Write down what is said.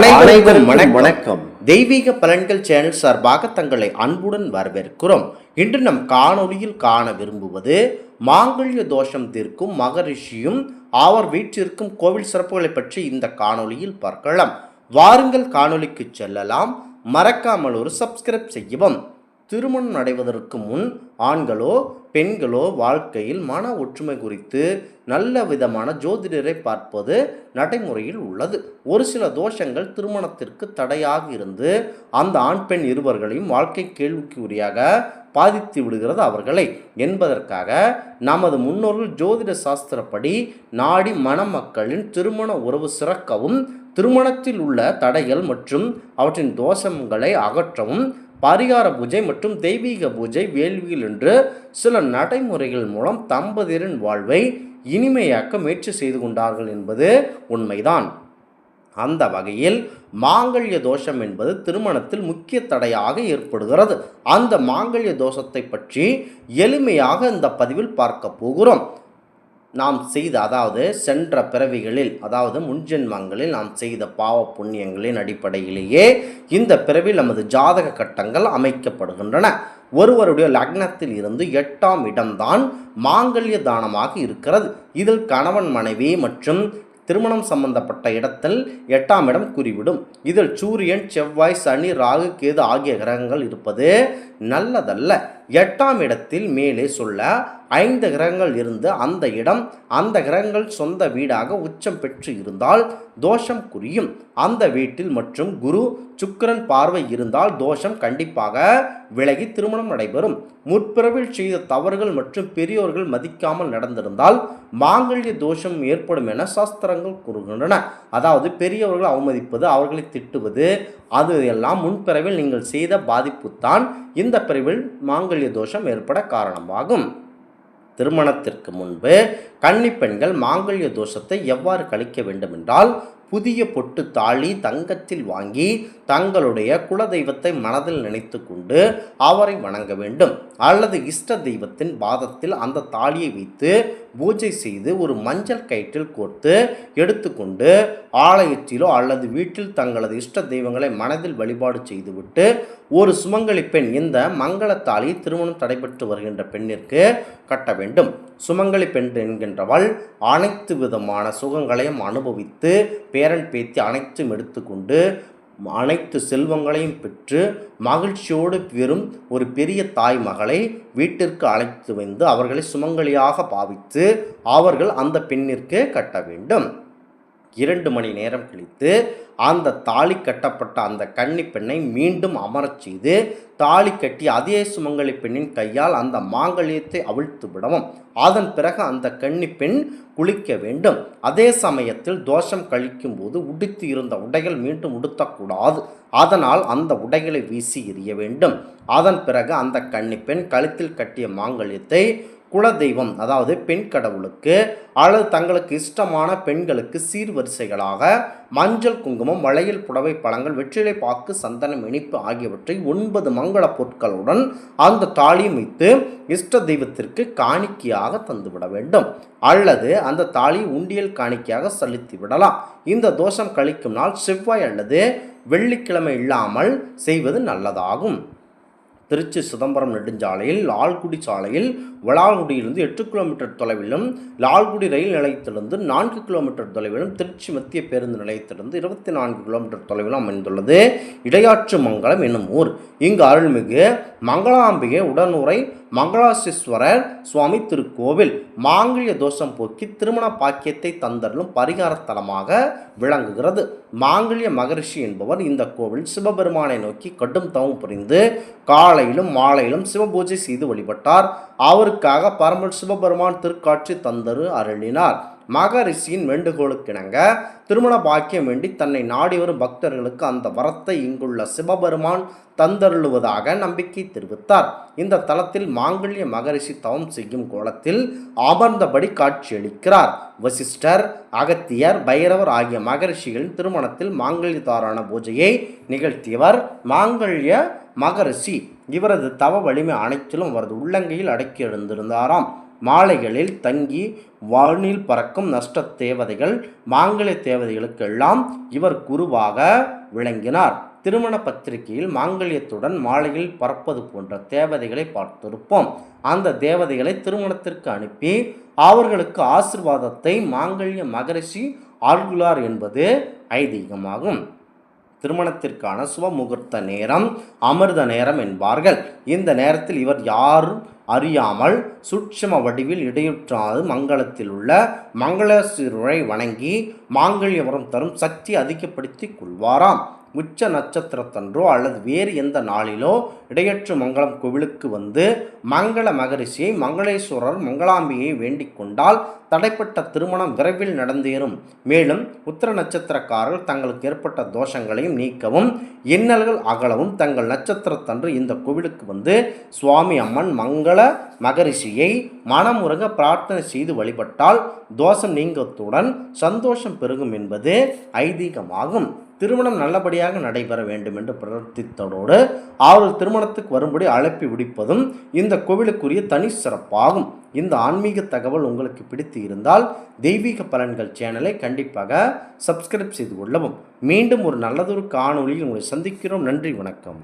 அனைவருக்கும் வணக்கம். தெய்வீக பலன்கள் சேனல் சார்பாக தங்களை அன்புடன் வரவேற்கிறோம். இன்று நம் காணொளியில் காண விரும்புவது மாங்கல்ய தோஷம் தீர்க்கும் மகரிஷியும் அவர் வீற்றிருக்கும் கோவில் சிறப்புகளை பற்றி இந்த காணொளியில் பார்க்கலாம். வாருங்கள் காணொளிக்கு செல்லலாம். மறக்காமல் ஒரு சப்ஸ்கிரைப் செய்யவும். திருமணம் அடைவதற்கு முன் ஆண்களோ பெண்களோ வாழ்க்கையில் மன ஒற்றுமை குறித்து நல்ல விதமான ஜோதிடரை பார்ப்பது நடைமுறையில் உள்ளது. ஒரு சில தோஷங்கள் திருமணத்திற்கு தடையாக இருந்து அந்த ஆண் பெண் இருவர்களையும் வாழ்க்கை கேள்விக்குறியாக பாதித்து விடுகிறது அவர்களை என்பதற்காக நமது முன்னோர்கள் ஜோதிட சாஸ்திரப்படி நாடி மணமக்களின் திருமண உறவு சிறக்கவும் திருமணத்தில் உள்ள தடைகள் மற்றும் அவற்றின் தோஷங்களை அகற்றவும் பரிகார பூஜை மற்றும் தெய்வீக பூஜை வேள்விகள் என்று சில நடைமுறைகள் மூலம் தம்பதியரின் வாழ்வை இனிமையாக்க முயற்சி செய்து கொண்டார்கள் என்பது உண்மைதான். அந்த வகையில் மாங்கல்ய தோஷம் என்பது திருமணத்தில் முக்கிய தடையாக ஏற்படுகிறது. அந்த மாங்கல்ய தோஷத்தை பற்றி எளிமையாக இந்த பதிவில் பார்க்க போகிறோம். நாம் செய்த சென்ற பிறவிகளில் முன்ஜென்மங்களில் நாம் செய்த பாவ புண்ணியங்களின் அடிப்படையிலேயே இந்த பிறவில் நமது ஜாதக கட்டங்கள் அமைக்கப்படுகின்றன. ஒருவருடைய லக்னத்தில் இருந்து 8ஆம் இடம்தான் மாங்கல்ய தானமாக இருக்கிறது. இதில் கணவன் மனைவி மற்றும் திருமணம் சம்பந்தப்பட்ட இடத்தில் 8ஆம் இடம் குறிவிடும். இதில் சூரியன் செவ்வாய் சனி ராகு கேது ஆகிய கிரகங்கள் இருப்பது நல்லதல்ல. 8ஆம் இடத்தில் மேலே சொல்ல 5 கிரகங்கள் இருந்து அந்த கிரகங்கள் சொந்த வீடாக உச்சம் பெற்று இருந்தால் தோஷம் குறியும். அந்த வீட்டில் மற்றும் குரு சுக்கிரன் பார்வை இருந்தால் தோஷம் கண்டிப்பாக விலகி திருமணம் நடைபெறும். முற்பிறவில் செய்த தவறுகள் மற்றும் பெரியோர்கள் மதிக்காமல் நடந்திருந்தால் மாங்கல்ய தோஷம் ஏற்படும் என சாஸ்திரங்கள் கூறுகின்றன. பெரியவர்கள் அவமதிப்பது, அவர்களை திட்டுவது, அது எல்லாம் முன்பிறவில் நீங்கள் செய்த பாதிப்புத்தான் இந்த பிறவில் மாங்கல்ய தோஷம் ஏற்பட காரணமாகும். திருமணத்திற்கு முன்பு கன்னி பெண்கள் மாங்கல்ய தோஷத்தை எவ்வாறு கழிக்க வேண்டும் என்றால், புதிய பொட்டு தாலி தங்கத்தில் வாங்கி தங்களுடைய குலதெய்வத்தை மனதில் நினைத்து கொண்டு அவரை வணங்க வேண்டும். அல்லது இஷ்ட தெய்வத்தின் பாதத்தில் அந்த தாலியை வைத்து பூஜை செய்து ஒரு மஞ்சள் கயிற்றில் கோர்த்து எடுத்துக்கொண்டு ஆலயத்திலோ அல்லது வீட்டில் தங்களது இஷ்ட தெய்வங்களை மனதில் வழிபாடு செய்துவிட்டு ஒரு சுமங்கலி பெண் இந்த மங்களத்தாலி திருமணம் தடைபெற்று வருகின்ற பெண்ணிற்கு கட்ட வேண்டும். சுமங்கலி பெண் என்கின்றவள் அனைத்து விதமான சுகங்களையும் அனுபவித்து பேரன் பேத்தி அனைத்தும் எடுத்துக்கொண்டு அனைத்து செல்வங்களையும் பெற்று மகிழ்ச்சியோடு பெறும் ஒரு பெரிய தாய் மகளை வீட்டிற்கு அழைத்து வந்து அவர்களை சுமங்கலியாக பாவித்து அவர்கள் அந்த பெண்ணிற்கு கட்ட வேண்டும். 2 மணி நேரம் கழித்து அந்த தாலி கட்டப்பட்ட அந்த கன்னி பெண்ணை மீண்டும் அமரச் செய்து தாலி கட்டி அதே சுமங்கலி பெண்ணின் கையால் அந்த மாங்கல்யத்தை அவிழ்த்து விடவும். அதன் பிறகு அந்த கன்னி பெண் குளிக்க வேண்டும். அதே சமயத்தில் தோஷம் கழிக்கும் போது உடுத்தி இருந்த உடைகள் மீண்டும் உடுத்தக்கூடாது. அதனால் அந்த உடைகளை வீசி எறிய வேண்டும். அதன் பிறகு அந்த கன்னி பெண் கழுத்தில் கட்டிய மாங்கல்யத்தை குலதெய்வம் பெண் கடவுளுக்கு அல்லது தங்களுக்கு இஷ்டமான பெண்களுக்கு சீர்வரிசைகளாக மஞ்சள் குங்குமம் வளையல் புடவை பழங்கள் வெற்றிலை பாக்கு சந்தனம் இனிப்பு ஆகியவற்றை 9 மங்கள பொருட்களுடன் அந்த தாலியும் வைத்து இஷ்ட தெய்வத்திற்கு காணிக்கையாக தந்துவிட வேண்டும். அல்லது அந்த தாலி உண்டியல் காணிக்கையாக செலுத்தி விடலாம். இந்த தோஷம் கழிக்கும் நாள் செவ்வாய் அல்லது வெள்ளிக்கிழமை இல்லாமல் செய்வது நல்லதாகும். திருச்சி சிதம்பரம் நெடுஞ்சாலையில் லால்குடி சாலையில் வளால்குடியிலிருந்து 8 கிலோமீட்டர் தொலைவிலும், லால்குடி ரயில் நிலையத்திலிருந்து 4 கிலோமீட்டர் தொலைவிலும், திருச்சி மத்திய பேருந்து நிலையத்திலிருந்து 24 கிலோமீட்டர் தொலைவிலும் அமைந்துள்ளது இடையாற்று மங்கலம் என்னும் ஊர். இங்கு அருள்மிகு மங்களாம்பிகை உடனுரை மங்களாசீஸ்வரர் சுவாமி திருக்கோவில் மாங்கல்ய தோஷம் போக்கி திருமண பாக்கியத்தை தந்தருளும் பரிகாரத்தலமாக விளங்குகிறது. மாங்கல்ய மகரிஷி என்பவர் இந்த கோவில் சிவபெருமானை நோக்கி கடும் தவம் புரிந்து காலையிலும் மாலையிலும் சிவபூஜை செய்து வழிபட்டார். அவருக்காக பரம்பல் சிவபெருமான் திருக்காட்சி தந்தரு அருளினார். மகரிஷியின் வேண்டுகோளுக்கிணங்க திருமண பாக்கியம் வேண்டி தன்னை நாடி வரும் பக்தர்களுக்கு அந்த வரத்தை இங்குள்ள சிவபெருமான் தந்தருளுவதாக நம்பிக்கை தெரிவித்தார். இந்த தலத்தில் மாங்கல்ய மகரிஷி தவம் செய்யும் கோலத்தில் அமர்ந்தபடி காட்சியளிக்கிறார். வசிஷ்டர், அகத்தியர், பைரவர் ஆகிய மகரிஷிகளின் திருமணத்தில் மாங்கல்ய தாரண பூஜையை நிகழ்த்தியவர் மாங்கல்ய மகரிஷி. இவரது தவ வலிமை அனைத்திலும் அவரது உள்ளங்கையில் அடக்கி எழுந்திருந்தாராம். மாலைகளில் தங்கி வானில் பறக்கும் நஷ்ட தேவதைகள் மாங்கல்ய தேவதைகளுக்கெல்லாம் இவர் குருவாக விளங்கினார். திருமண பத்திரிகையில் மாங்கல்யத்துடன் மாலையில் பறப்பது போன்ற தேவதைகளை பார்த்திருப்போம். அந்த தேவதைகளை திருமணத்திற்கு அனுப்பி அவர்களுக்கு ஆசிர்வாதத்தை மாங்கல்ய மகரிஷி ஆள்குளார் என்பது ஐதீகமாகும். திருமணத்திற்கான சுபமுகூர்த்த நேரம் அமிர்த நேரம் என்பார்கள். இந்த நேரத்தில் இவர் யாரும் அறியாமல் சூட்சும வடிவில் இடையுற்றாது மங்களத்தில் உள்ள மங்களேஸ்வரரை வணங்கி மாங்கல்ய வரம் தரும் சக்தி அதிகப்படுத்தி கொள்வாராம். உச்ச நட்சத்திரத்தன்றோ அல்லது வேறு எந்த நாளிலோ இடையற்று மங்களம் கோவிலுக்கு வந்து மங்கள மகரிஷியை மங்களேஸ்வரர் மங்களாம்பியை வேண்டிக் கொண்டால் தடைப்பட்ட திருமணம் விரைவில் நடந்தேறும். மேலும் உத்திர நட்சத்திரக்காரர்கள் தங்களுக்கு ஏற்பட்ட தோஷங்களையும் நீக்கவும் இன்னல்கள் அகலவும் தங்கள் நட்சத்திரத்தன்று இந்த கோவிலுக்கு வந்து சுவாமி அம்மன் மங்கள மகரிஷியை மனமுருக பிரார்த்தனை செய்து வழிபட்டால் தோஷம் நீங்கத்துடன் சந்தோஷம் பெருகும் என்பது ஐதீகமாகும். திருமணம் நல்லபடியாக நடைபெற வேண்டும் என்று பிரார்த்தித்ததோடு அவர்கள் திருமணத்துக்கு வரும்படி அழைப்பி விடுப்பதும் இந்த கோவிலுக்குரிய தனி சிறப்பாகும். இந்த ஆன்மீக தகவல் உங்களுக்கு பிடித்து இருந்தால் தெய்வீக பலன்கள் சேனலை கண்டிப்பாக சப்ஸ்கிரைப் செய்து கொள்ளவும். மீண்டும் ஒரு நல்லதொரு காணொளியில் உங்களை சந்திக்கிறோம். நன்றி, வணக்கம்.